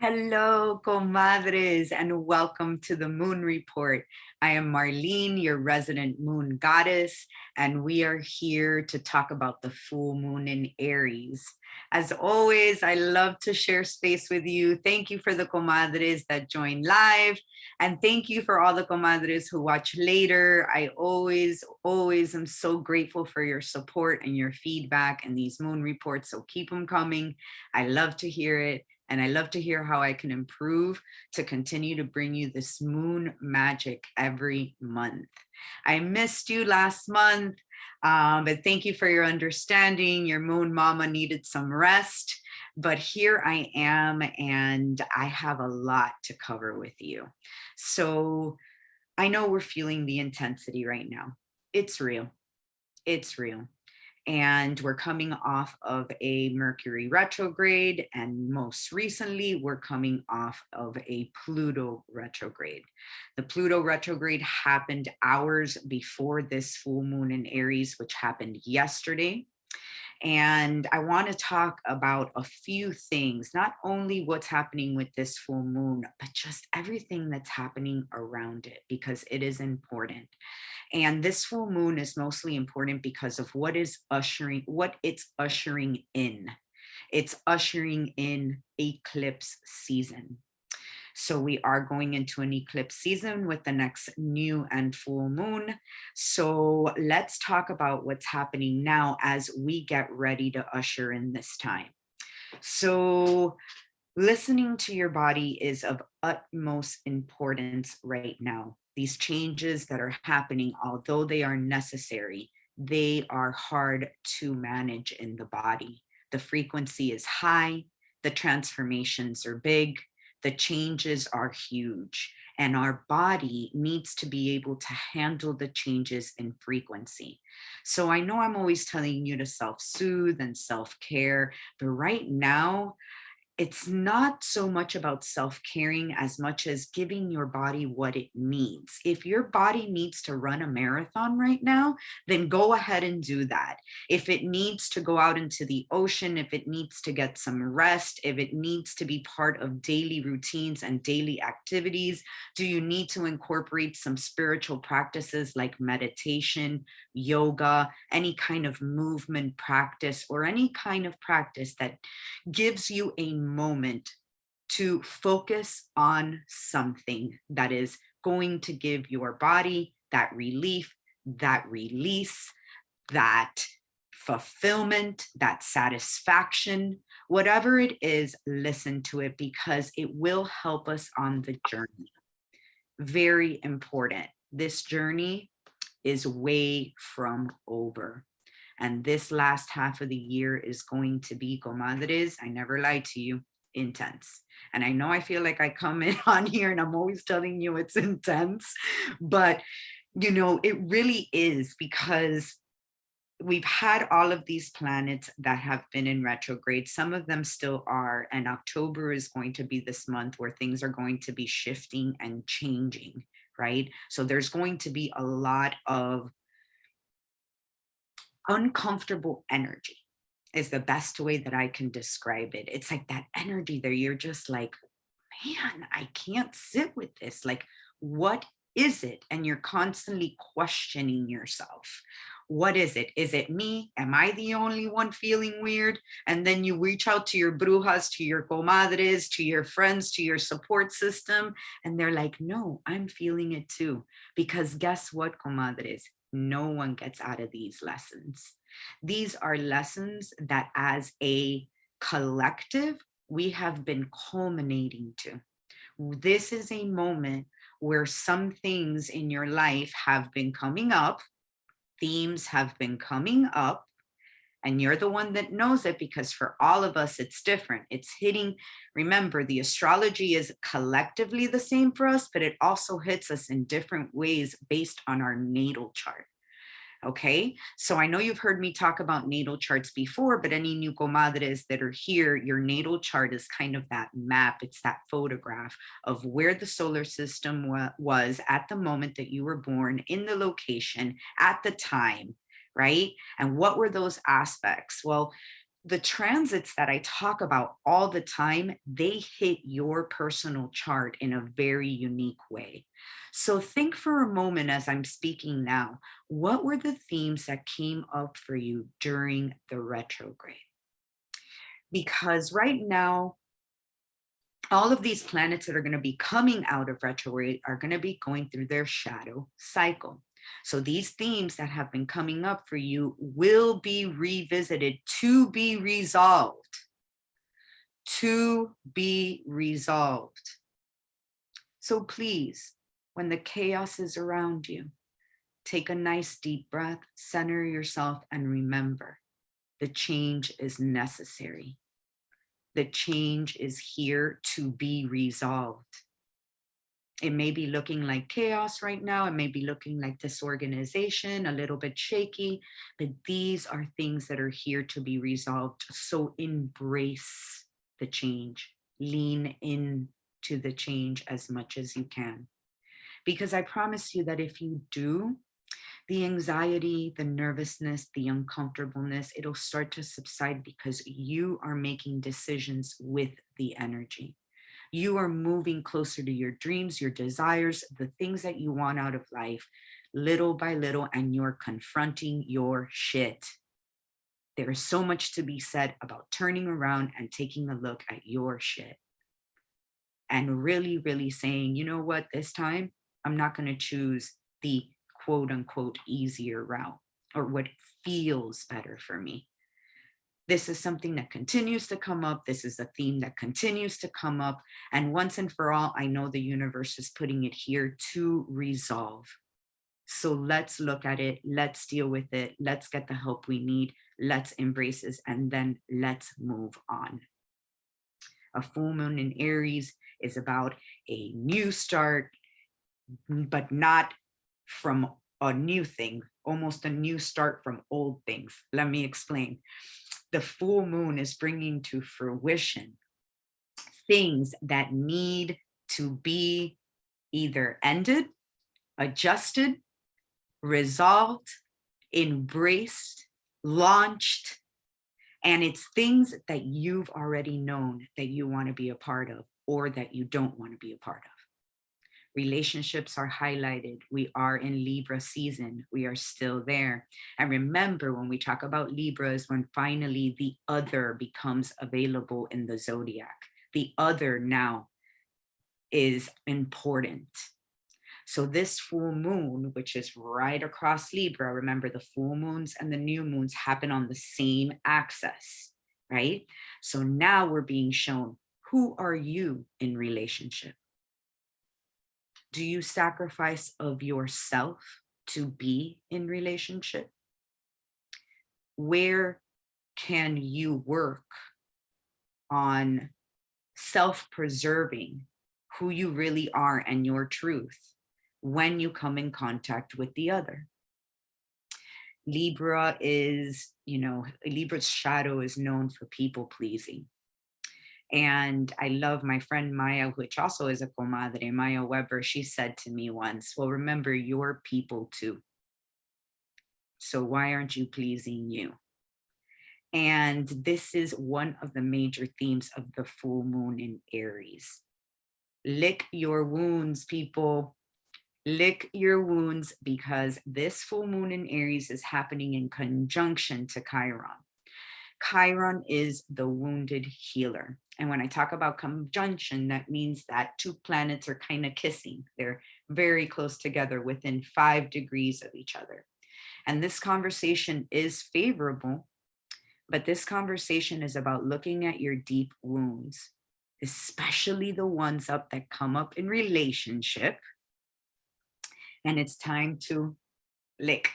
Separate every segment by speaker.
Speaker 1: Hello, comadres, and welcome to the Moon Report. I am Marlene, your resident moon goddess, and we are here to talk about the full moon in Aries. As always, I love to share space with you. Thank you for the comadres that join live, and thank you for all the comadres who watch later. I always am so grateful for your support and your feedback and these moon reports, so keep them coming. I love to hear it. And I love to hear how I can improve to continue to bring you this moon magic every month. I missed you last month, but thank you for your understanding. Your moon mama needed some rest, but here I am, and I have a lot to cover with you. So I know we're feeling the intensity right now. It's real. It's real. And we're coming off of a Mercury retrograde, and most recently we're coming off of a Pluto retrograde. The Pluto retrograde happened hours before this full moon in Aries, which happened yesterday. And I want to talk about a few things, not only what's happening with this full moon, but just everything that's happening around it, because it is important. And this full moon is mostly important because of what it's ushering in. It's ushering in eclipse season. So we are going into an eclipse season with the next new and full moon. So let's talk about what's happening now as we get ready to usher in this time. So listening to your body is of utmost importance right now. These changes that are happening, although they are necessary, they are hard to manage in the body. The frequency is high, the transformations are big, the changes are huge, and our body needs to be able to handle the changes in frequency. So I know I'm always telling you to self-soothe and self-care, but right now, it's not so much about self-caring as much as giving your body what it needs. If your body needs to run a marathon right now, then go ahead and do that. If it needs to go out into the ocean, if it needs to get some rest, if it needs to be part of daily routines and daily activities, do you need to incorporate some spiritual practices like meditation, yoga, any kind of movement practice, or any kind of practice that gives you a moment to focus on something that is going to give your body that relief, that release, that fulfillment, that satisfaction, whatever it is, listen to it because it will help us on the journey. Very important. This journey is way from over. And this last half of the year is going to be, comadres, I never lied to you, intense. And I know I feel like I come in on here and I'm always telling you it's intense, but it really is, because we've had all of these planets that have been in retrograde. Some of them still are, and October is going to be this month where things are going to be shifting and changing, right? So there's going to be a lot of uncomfortable energy is the best way that I can describe it. It's like that energy there. You're just like, man, I can't sit with this. Like, what is it? And you're constantly questioning yourself. What is it? Is it me? Am I the only one feeling weird? And then you reach out to your brujas, to your comadres, to your friends, to your support system. And they're like, no, I'm feeling it too. Because guess what, comadres? No one gets out of these lessons. These are lessons that as a collective, we have been culminating to. This is a moment where some things in your life have been coming up, themes have been coming up, and you're the one that knows it, because for all of us, it's different. It's hitting, remember, the astrology is collectively the same for us, but it also hits us in different ways based on our natal chart. Okay, so I know you've heard me talk about natal charts before, but any new comadres that are here, your natal chart is kind of that map. It's that photograph of where the solar system was at the moment that you were born, in the location, at the time, right? And what were those aspects? Well, the transits that I talk about all the time, they hit your personal chart in a very unique way. So think for a moment as I'm speaking now, what were the themes that came up for you during the retrograde? Because right now, all of these planets that are going to be coming out of retrograde are going to be going through their shadow cycle. So these themes that have been coming up for you will be revisited to be resolved. To be resolved. So please, when the chaos is around you, take a nice deep breath, center yourself, and remember the change is necessary. The change is here to be resolved. It may be looking like chaos right now. It may be looking like disorganization, a little bit shaky, but these are things that are here to be resolved. So embrace the change, lean into the change as much as you can. Because I promise you that if you do, the anxiety, the nervousness, the uncomfortableness, it'll start to subside because you are making decisions with the energy. You are moving closer to your dreams, your desires, the things that you want out of life, little by little, and you're confronting your shit. There is so much to be said about turning around and taking a look at your shit and really, really saying, you know what, this time I'm not going to choose the quote unquote easier route or what feels better for me. This is something that continues to come up. This is a theme that continues to come up. And once and for all, I know the universe is putting it here to resolve. So let's look at it. Let's deal with it. Let's get the help we need. Let's embrace this. And then let's move on. A full moon in Aries is about a new start, but not from a new thing, almost a new start from old things. Let me explain. The full moon is bringing to fruition things that need to be either ended, adjusted, resolved, embraced, launched. And it's things that you've already known that you want to be a part of or that you don't want to be a part of. Relationships are highlighted. We are in Libra season. We are still there. And remember, when we talk about Libra is when finally the other becomes available in the zodiac. The other now is important. So this full moon, which is right across Libra, remember the full moons and the new moons happen on the same axis, right? So now we're being shown, who are you in relationship? Do you sacrifice of yourself to be in relationship? Where can you work on self-preserving who you really are and your truth when you come in contact with the other? Libra is, Libra's shadow is known for people pleasing. And I love my friend Maya, which also is a comadre, Maya Weber. She said to me once, well, remember, you're people too. So why aren't you pleasing you? And this is one of the major themes of the full moon in Aries. Lick your wounds, people. Lick your wounds, because this full moon in Aries is happening in conjunction to Chiron. Chiron is the wounded healer. And when I talk about conjunction, that means that two planets are kind of kissing. They're very close together within 5 degrees of each other. And this conversation is favorable, but this conversation is about looking at your deep wounds, especially the ones that come up in relationship. And it's time to lick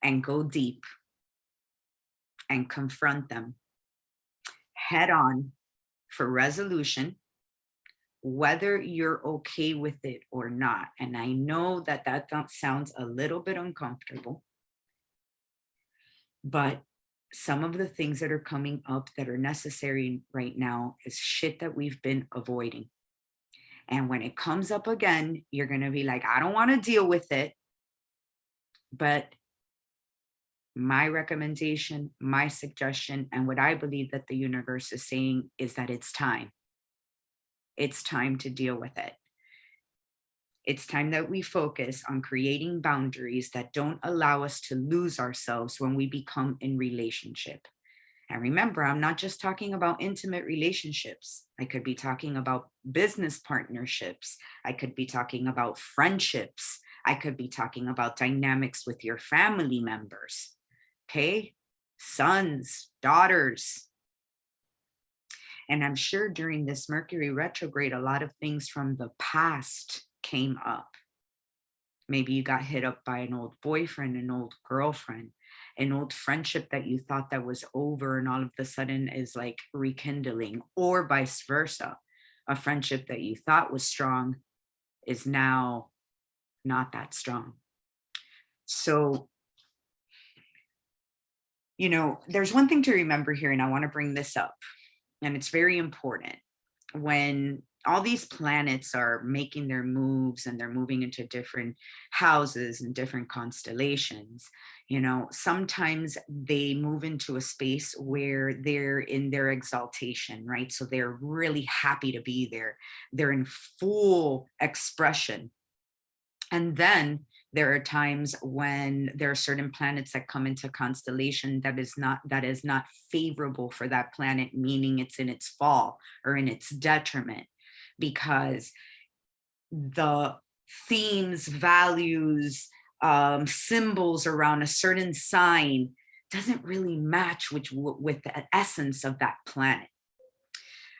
Speaker 1: and go deep and confront them head on for resolution, whether you're okay with it or not. And I know that sounds a little bit uncomfortable, but some of the things that are coming up that are necessary right now is shit that we've been avoiding. And when it comes up again, you're going to be like, I don't want to deal with it, but My recommendation, my suggestion, and what I believe that the universe is saying is that it's time. It's time to deal with it. It's time that we focus on creating boundaries that don't allow us to lose ourselves when we become in relationship. And remember, I'm not just talking about intimate relationships. I could be talking about business partnerships. I could be talking about friendships. I could be talking about dynamics with your family members. Okay? Sons, daughters. And I'm sure during this Mercury retrograde, a lot of things from the past came up. Maybe you got hit up by an old boyfriend, an old girlfriend, an old friendship that you thought that was over and all of a sudden is like rekindling, or vice versa. A friendship that you thought was strong is now not that strong. So, there's one thing to remember here, and I want to bring this up, and it's very important. When all these planets are making their moves and they're moving into different houses and different constellations, sometimes they move into a space where they're in their exaltation, right? So they're really happy to be there. They're in full expression. And then there are times when there are certain planets that come into constellation that is not favorable for that planet, meaning it's in its fall or in its detriment, because the themes, values, symbols around a certain sign doesn't really match with the essence of that planet.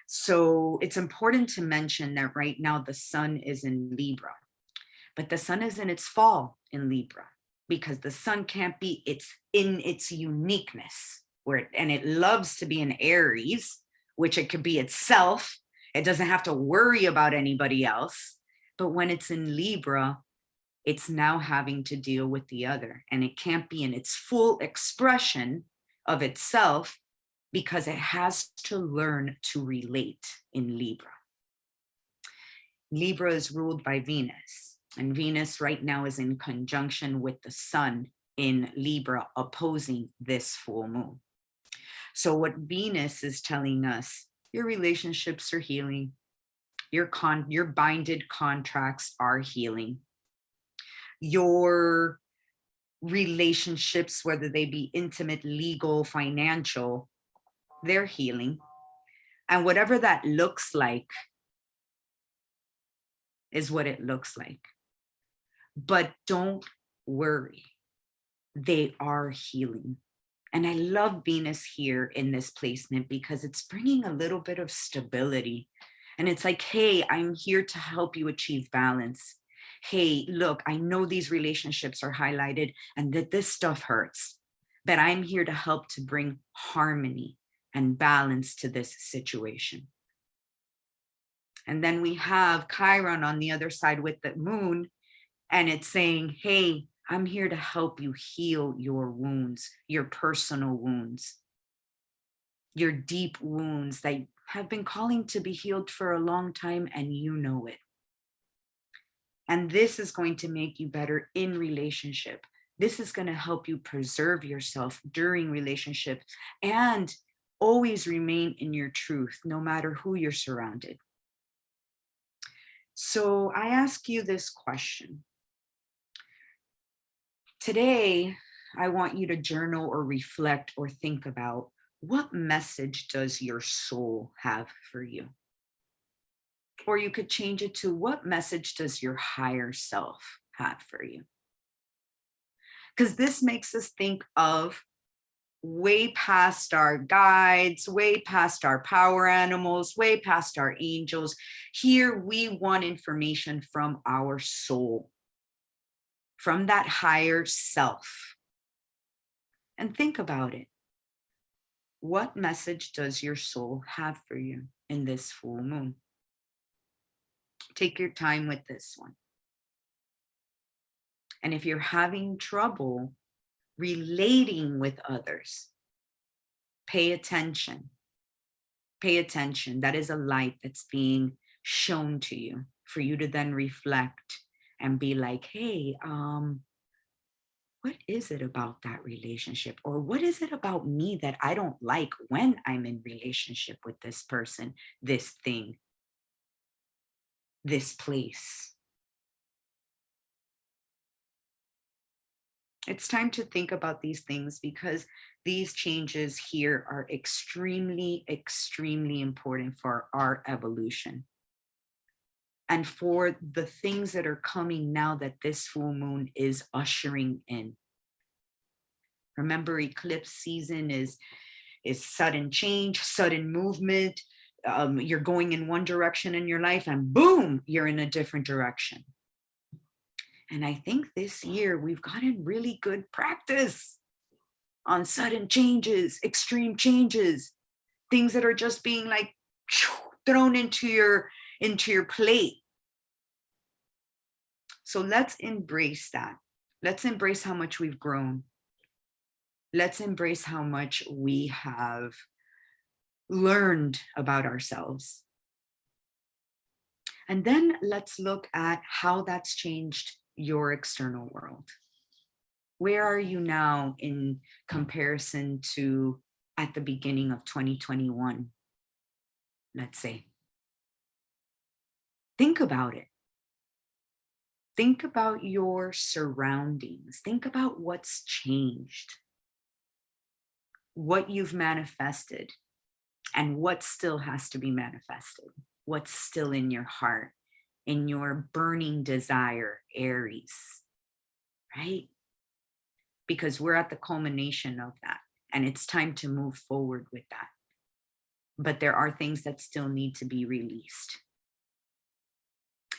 Speaker 1: So it's important to mention that right now the sun is in Libra, but the sun is in its fall in Libra, because the sun can't be in its uniqueness, and it loves to be in Aries, which it could be itself. It doesn't have to worry about anybody else. But when it's in Libra, it's now having to deal with the other, and it can't be in its full expression of itself because it has to learn to relate in Libra. Libra is ruled by Venus, and Venus right now is in conjunction with the sun in Libra, opposing this full moon. So what Venus is telling us, your relationships are healing. Your binded contracts are healing. Your relationships, whether they be intimate, legal, financial, they're healing. And whatever that looks like is what it looks like. But don't worry, they are healing. And I love Venus here in this placement because it's bringing a little bit of stability. And it's like, hey, I'm here to help you achieve balance. Hey, look, I know these relationships are highlighted and that this stuff hurts, but I'm here to help to bring harmony and balance to this situation. And then we have Chiron on the other side with the moon, and it's saying, hey, I'm here to help you heal your wounds, your personal wounds, your deep wounds that have been calling to be healed for a long time, and you know it. And this is going to make you better in relationship. This is going to help you preserve yourself during relationships and always remain in your truth, no matter who you're surrounded. So I ask you this question. Today, I want you to journal or reflect or think about, what message does your soul have for you? Or you could change it to, what message does your higher self have for you? Because this makes us think of way past our guides, way past our power animals, way past our angels. Here, we want information from our soul, from that higher self. And think about it. What message does your soul have for you in this full moon? Take your time with this one. And if you're having trouble relating with others, pay attention. Pay attention. That is a light that's being shown to you for you to then reflect and be like, hey, what is it about that relationship? Or what is it about me that I don't like when I'm in relationship with this person, this thing, this place? It's time to think about these things because these changes here are extremely, extremely important for our evolution. And for the things that are coming now that this full moon is ushering in. Remember, eclipse season is sudden change, sudden movement. You're going in one direction in your life and boom, you're in a different direction. And I think this year we've gotten really good practice on sudden changes, extreme changes, things that are just being like thrown into your plate. So let's embrace that. Let's embrace how much we've grown. Let's embrace how much we have learned about ourselves. And then let's look at how that's changed your external world. Where are you now in comparison to at the beginning of 2021, let's say? Think about it. Think about your surroundings. Think about what's changed, what you've manifested, and what still has to be manifested, what's still in your heart, in your burning desire, Aries, right? Because we're at the culmination of that, and it's time to move forward with that. But there are things that still need to be released.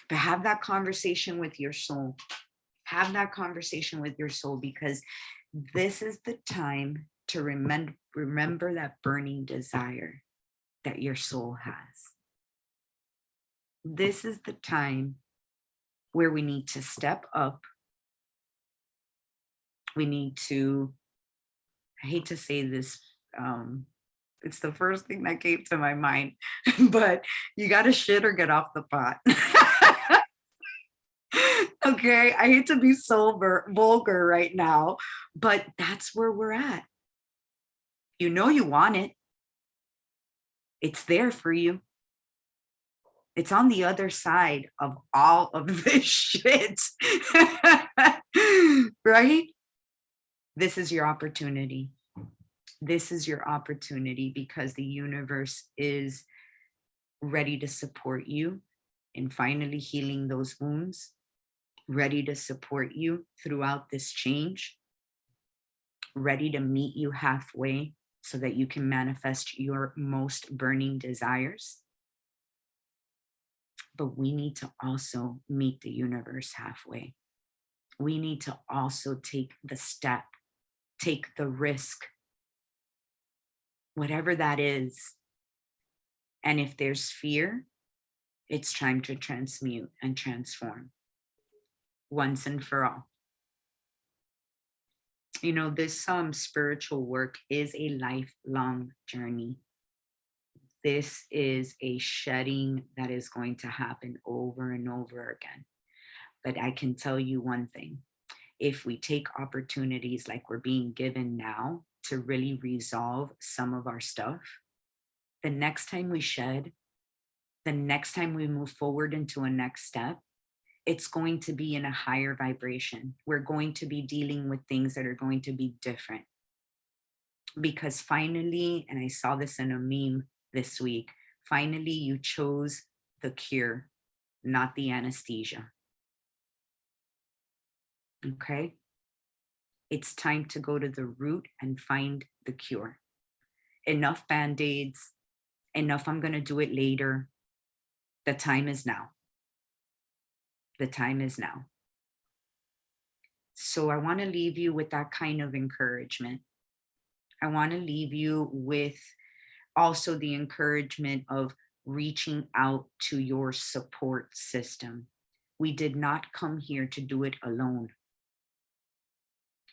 Speaker 1: But have that conversation with your soul. Have that conversation with your soul, because this is the time to remember that burning desire that your soul has. This is the time where we need to step up. We need to, I hate to say this, it's the first thing that came to my mind, but you got to shit or get off the pot. Okay, I hate to be so vulgar right now, but that's where we're at. You know you want it. It's there for you. It's on the other side of all of this shit. Right? This is your opportunity. This is your opportunity because the universe is ready to support you in finally healing those wounds, ready to support you throughout this change, ready to meet you halfway so that you can manifest your most burning desires. But we need to also meet the universe halfway. We need to also take the step, take the risk, whatever that is. And if there's fear, it's time to transmute and transform once and for all. You know, this spiritual work is a lifelong journey. This is a shedding that is going to happen over and over again. But I can tell you one thing. If we take opportunities like we're being given now to really resolve some of our stuff, the next time we shed, the next time we move forward into a next step, it's going to be in a higher vibration. We're going to be dealing with things that are going to be different. Because finally, and I saw this in a meme this week, finally you chose the cure, not the anesthesia. Okay? It's time to go to the root and find the cure. Enough band-aids, enough I'm going to do it later. The time is now. The time is now. So I want to leave you with that kind of encouragement. I want to leave you with also the encouragement of reaching out to your support system. We did not come here to do it alone.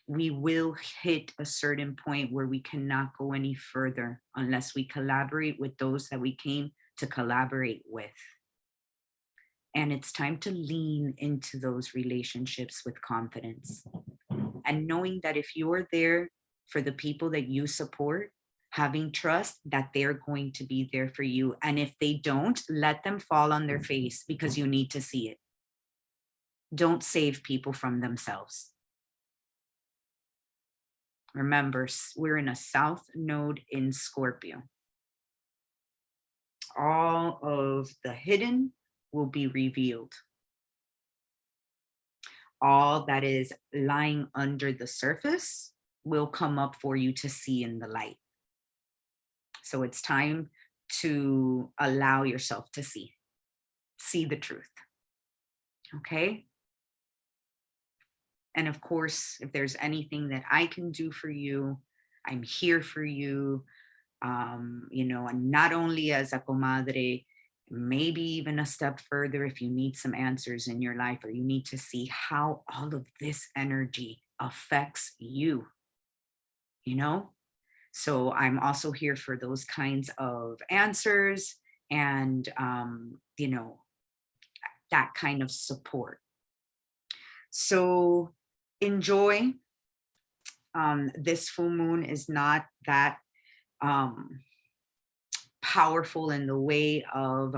Speaker 1: We will hit a certain point where we cannot go any further unless we collaborate with those that we came to collaborate with. And it's time to lean into those relationships with confidence. And knowing that if you're there for the people that you support, having trust that they're going to be there for you. And if they don't, let them fall on their face because you need to see it. Don't save people from themselves. Remember, we're in a South Node in Scorpio. All of the hidden will be revealed. All that is lying under the surface will come up for you to see in the light. So it's time to allow yourself to see the truth. Okay? And of course, if there's anything that I can do for you, I'm here for you. And not only as a comadre, maybe even a step further if you need some answers in your life or you need to see how all of this energy affects you, So I'm also here for those kinds of answers and, that kind of support. So enjoy. This full moon is not that powerful in the way of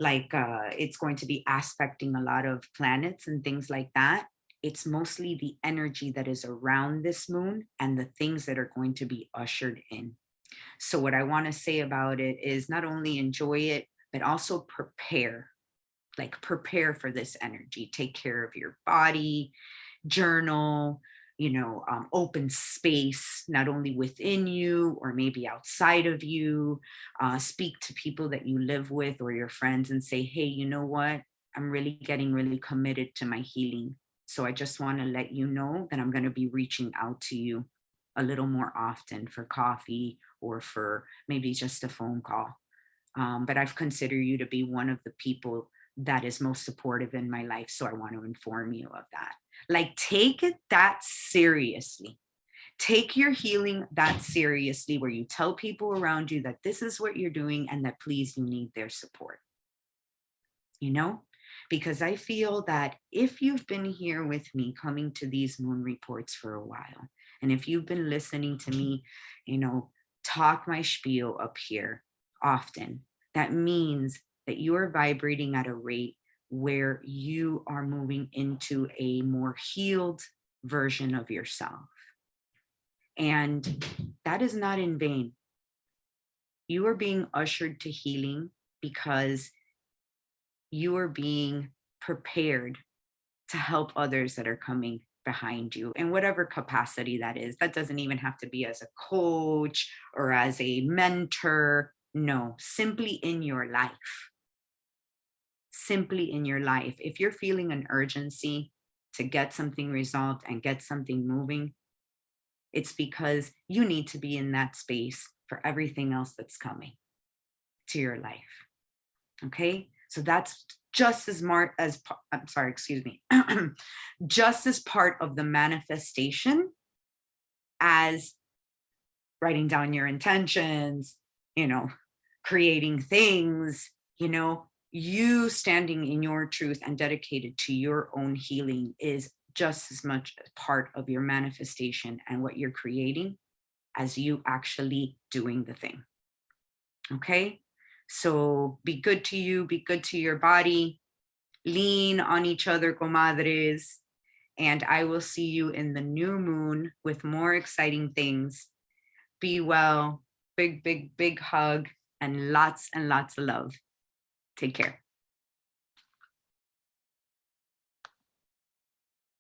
Speaker 1: it's going to be aspecting a lot of planets and things like that. It's mostly the energy that is around this moon and the things that are going to be ushered in. So what I want to say about it is not only enjoy it, but also prepare for this energy. Take care of your body, journal, open space, not only within you or maybe outside of you. Speak to people that you live with or your friends and say, hey, you know what? I'm really getting really committed to my healing. So I just want to let you know that I'm going to be reaching out to you a little more often for coffee or for maybe just a phone call. But I've considered you to be one of the people that is most supportive in my life. So I want to inform you of that. Take it that seriously. Take your healing that seriously, where you tell people around you that this is what you're doing and that please you need their support. Because I feel that if you've been here with me coming to these moon reports for a while, and if you've been listening to me, talk my spiel up here often, that means that you're vibrating at a rate where you are moving into a more healed version of yourself. And that is not in vain. You are being ushered to healing because you are being prepared to help others that are coming behind you in whatever capacity that is. That doesn't even have to be as a coach or as a mentor. No, simply in your life. Simply in your life. If you're feeling an urgency to get something resolved and get something moving, it's because you need to be in that space for everything else that's coming to your life. Okay? So that's just as just as part of the manifestation as writing down your intentions, creating things, you standing in your truth and dedicated to your own healing is just as much a part of your manifestation and what you're creating as you actually doing the thing. Okay? So be good to you, be good to your body, lean on each other, comadres, and I will see you in the new moon with more exciting things. Be well, big, big, big hug, and lots of love. Take care.